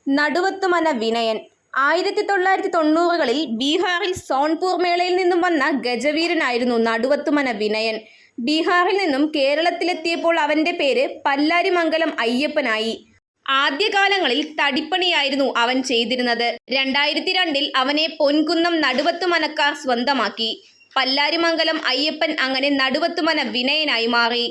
നടുവത്തുമന വിനയൻ 1990-കളിൽ ബീഹാറിൽ സോൺപൂർ മേളയിൽ നിന്നും വന്ന ഗജവീരനായിരുന്നു നടുവത്തുമന വിനയൻ. ബീഹാറിൽ നിന്നും കേരളത്തിലെത്തിയപ്പോൾ അവൻ്റെ പേര് പല്ലാരിമംഗലം അയ്യപ്പനായി. ആദ്യകാലങ്ങളിൽ തടിപ്പണിയായിരുന്നു അവൻ ചെയ്തിരുന്നത്. 2002-ൽ അവനെ പൊൻകുന്നം നടുവത്തുമനക്കാർ സ്വന്തമാക്കി. പല്ലാരിമംഗലം അയ്യപ്പൻ അങ്ങനെ നടുവത്തുമന വിനയനായി മാറി.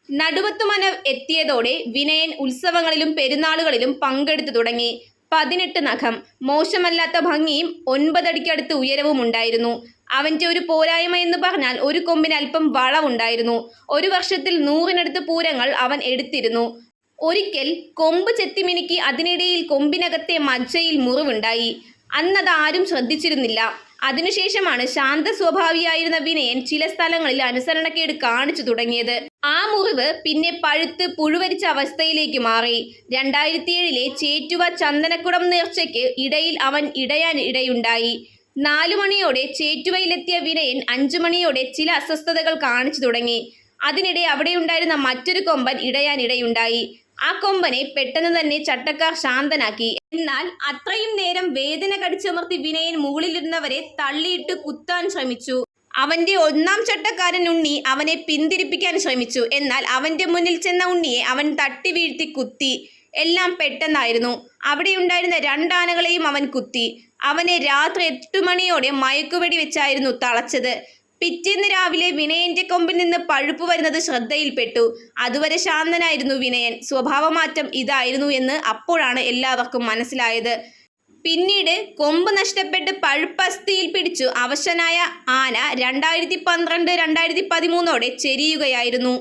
നടുവത്തുമന എത്തിയതോടെ വിനയൻ ഉത്സവങ്ങളിലും പെരുന്നാളുകളിലും പങ്കെടുത്തു തുടങ്ങി. 18 നഖം, മോശമല്ലാത്ത ഭംഗിയും 9 അടിക്കടുത്ത് ഉയരവും ഉണ്ടായിരുന്നു. അവൻ്റെ ഒരു പോരായ്മ എന്ന് പറഞ്ഞാൽ ഒരു കൊമ്പിന് അല്പം വളവുണ്ടായിരുന്നു. ഒരു വർഷത്തിൽ 100-നടുത്ത് പൂരങ്ങൾ അവൻ എടുത്തിരുന്നു. ഒരിക്കൽ കൊമ്പ് ചെത്തിമിനുക്കി അതിനിടയിൽ കൊമ്പിനകത്തെ മജ്ജയിൽ മുറിവുണ്ടായി. അന്നത് ആരും ശ്രദ്ധിച്ചിരുന്നില്ല. അതിനുശേഷമാണ് ശാന്ത സ്വഭാവിയായിരുന്ന വിനയൻ ചില സ്ഥലങ്ങളിൽ അനുസരണക്കേട് കാണിച്ചു തുടങ്ങിയത്. ആ മുറിവ് പിന്നെ പഴുത്ത് പുഴുവരിച്ച അവസ്ഥയിലേക്ക് മാറി. 2007-ലെ ചേറ്റുവ ചന്ദനക്കുടം നേർച്ചയ്ക്ക് ഇടയിൽ അവൻ ഇടയാൻ ഇടയുണ്ടായി. 4 മണിയോടെ ചേറ്റുവയിലെത്തിയ വിനയൻ 5 മണിയോടെ ചില അസ്വസ്ഥതകൾ കാണിച്ചു തുടങ്ങി. അതിനിടെ അവിടെയുണ്ടായിരുന്ന മറ്റൊരു കൊമ്പൻ ഇടയാൻ ഇടയുണ്ടായി. ആ കൊമ്പനെ പെട്ടെന്ന് തന്നെ ചട്ടക്കാർ ശാന്തനാക്കി. എന്നാൽ അത്രയും നേരം വേദന കടിച്ചമർത്തി വിനയൻ മുകളിലിരുന്നവരെ തള്ളിയിട്ട് കുത്താൻ ശ്രമിച്ചു. അവൻ്റെ 1-ാം ചട്ടക്കാരൻ ഉണ്ണി അവനെ പിന്തിരിപ്പിക്കാൻ ശ്രമിച്ചു. എന്നാൽ അവൻ്റെ മുന്നിൽ ചെന്ന ഉണ്ണിയെ അവൻ തട്ടി വീഴ്ത്തി കുത്തി. എല്ലാം പെട്ടെന്നായിരുന്നു. അവിടെയുണ്ടായിരുന്ന 2 ആനകളെയും അവൻ കുത്തി. അവനെ രാത്രി 8 മണിയോടെ മയക്കുവെടി വെച്ചായിരുന്നു തളച്ചത്. പിറ്റേന്ന് രാവിലെ വിനയൻ്റെ കൊമ്പിൽ നിന്ന് പഴുപ്പ് വരുന്നത് ശ്രദ്ധയിൽപ്പെട്ടു. അതുവരെ ശാന്തനായിരുന്നു വിനയൻ. സ്വഭാവമാറ്റം ഇതായിരുന്നു എന്ന് അപ്പോഴാണ് എല്ലാവർക്കും മനസ്സിലായത്. പിന്നീട് കൊമ്പ് നഷ്ടപ്പെട്ട് പഴുപ്പ് അസ്ഥിയിൽ പിടിച്ചു അവശനായ ആന 2012-2013ഓടെ ചെരിയുകയായിരുന്നു.